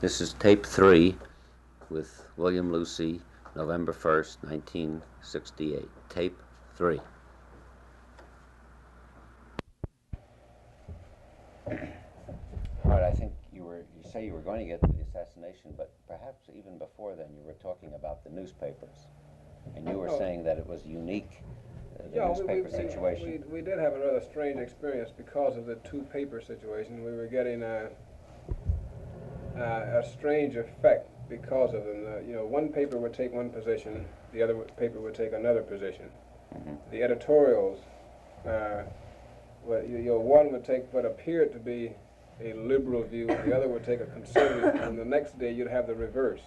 This is tape 3 with William Lucy, November 1st, 1968. Tape 3. All right, I think you say you were going to get to the assassination, but perhaps even before then you were talking about the newspapers. And you were saying that it was unique, the newspaper situation. We did have a rather strange experience because of the two-paper situation. We were getting a strange effect because of them. One paper would take one position, the other paper would take another position. Mm-hmm. The editorials, one would take what appeared to be a liberal view, the other would take a conservative, and the next day you'd have the reverse.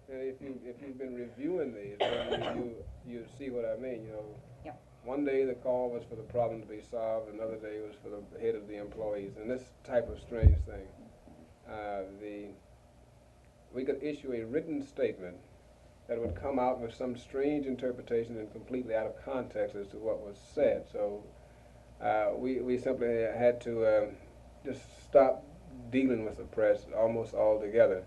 If you've been reviewing these, then you see what I mean. Yep. One day the call was for the problem to be solved, another day was for the head of the employees, and this type of strange thing. We could issue a written statement that would come out with some strange interpretation and completely out of context as to what was said. So we simply had to just stop dealing with the press almost altogether.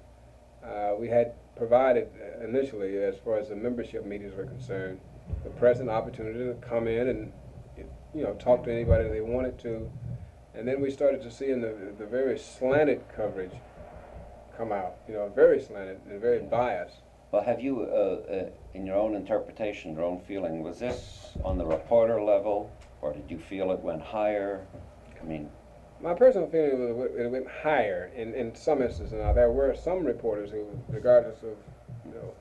We had provided initially, as far as the membership meetings were concerned, the press an opportunity to come in and talk to anybody they wanted to, and then we started to see in the very slanted coverage come out, very slanted and very biased. Well, have you, in your own interpretation, your own feeling, was this on the reporter level, or did you feel it went higher? I mean, my personal feeling was it went higher in some instances. Now, there were some reporters who, regardless of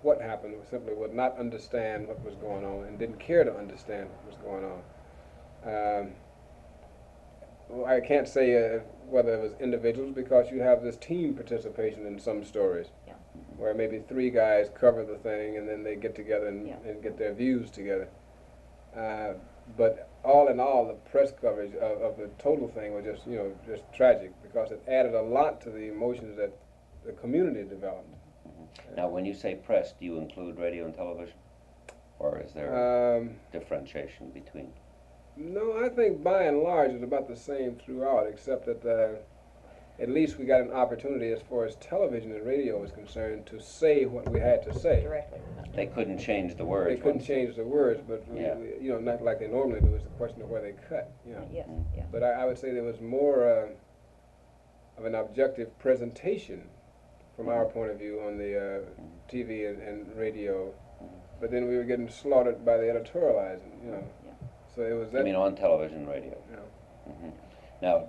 what happened, simply would not understand what was going on and didn't care to understand what was going on. I can't say whether it was individuals, because you have this team participation in some stories, yeah, where maybe 3 guys cover the thing and then they get together and get their views together. But all in all, the press coverage of the total thing was just tragic, because it added a lot to the emotions that the community developed. Mm-hmm. Now, when you say press, do you include radio and television, or is there differentiation between? No, I think by and large it's about the same throughout, except that at least we got an opportunity, as far as television and radio is concerned, to say what we had to say. directly. They couldn't change the words. They couldn't change the words, but not like they normally do. It's a question of where they cut. Yes, yeah. But I would say there was more of an objective presentation from our point of view on the TV and radio. But then we were getting slaughtered by the editorializing. Yeah. So it was that. I mean, on television, radio. Yeah. Mm-hmm. Now,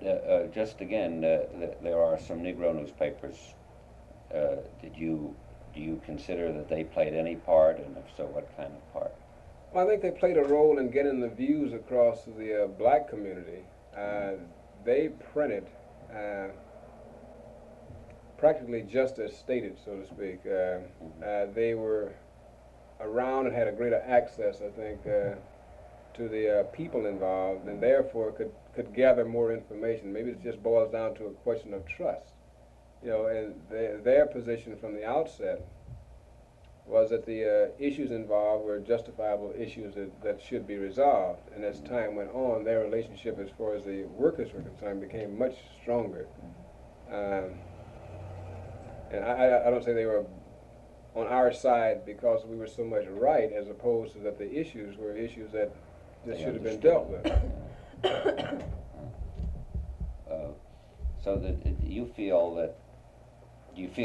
just again, there are some Negro newspapers. Do you consider that they played any part, and if so, what kind of part? Well, I think they played a role in getting the views across the black community. They printed practically just as stated, so to speak. They were around and had a greater access, I think, to the people involved, and therefore could gather more information. Maybe it just boils down to a question of trust. And their position from the outset was that the issues involved were justifiable issues that should be resolved. And as time went on, their relationship, as far as the workers were concerned, became much stronger. And I don't say they were on our side because we were so much right, as opposed to that the issues were issues that should have been dealt with. So that you feel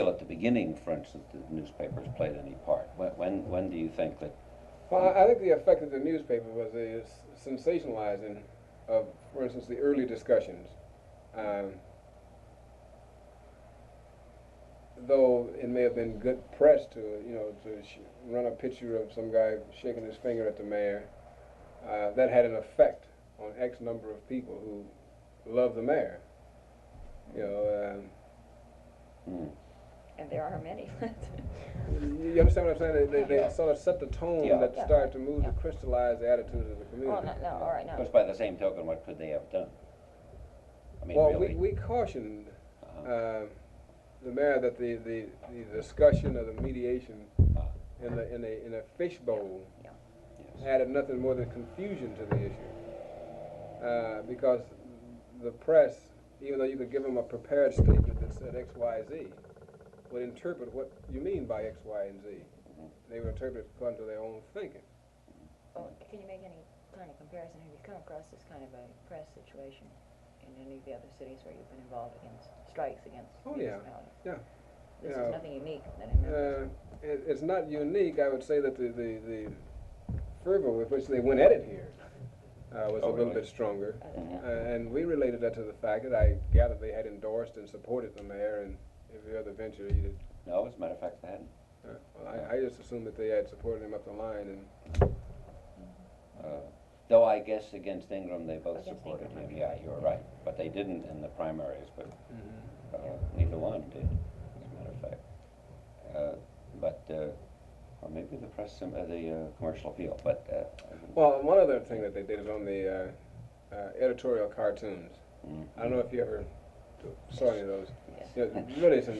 at the beginning, for instance, that the newspapers played any part? When do you think that? Well, I think the effect of the newspaper was the sensationalizing of, for instance, the early discussions. Though it may have been good press to run a picture of some guy shaking his finger at the mayor, that had an effect on X number of people who love the mayor. And there are many. You understand what I'm saying? They sort of set the tone that started to move to crystallize the attitudes of the community. Oh, no, all right, no. But by the same token, what could they have done? I mean, well, really? we cautioned the mayor that the discussion of the mediation in a fishbowl added nothing more than confusion to the issue, because the press even though you could give them a prepared statement that said X, Y, Z, would interpret what you mean by X, Y, and Z. They would interpret it according to their own thinking. Well, can you make any kind of comparison? Have you come across this kind of a press situation in any of the other cities where you've been involved against strikes against municipalities? Yeah. This Yeah. is nothing unique then in Memphis. It's not unique. I would say that the fervor with which they went at it here was a little bit stronger. And we related that to the fact that I gathered they had endorsed and supported the mayor and every other venture he did. No, as a matter of fact, they hadn't. Well, I just assumed that they had supported him up the line. And Though I guess against Ingram they both Against supported Ingram, him. Yeah, you're right. But they didn't in the primaries, but neither one did, as a matter of fact. Or maybe the press, the commercial appeal. But well, one other thing that they did is on the editorial cartoons. I don't know if you ever saw any of those. Yes. You know, really some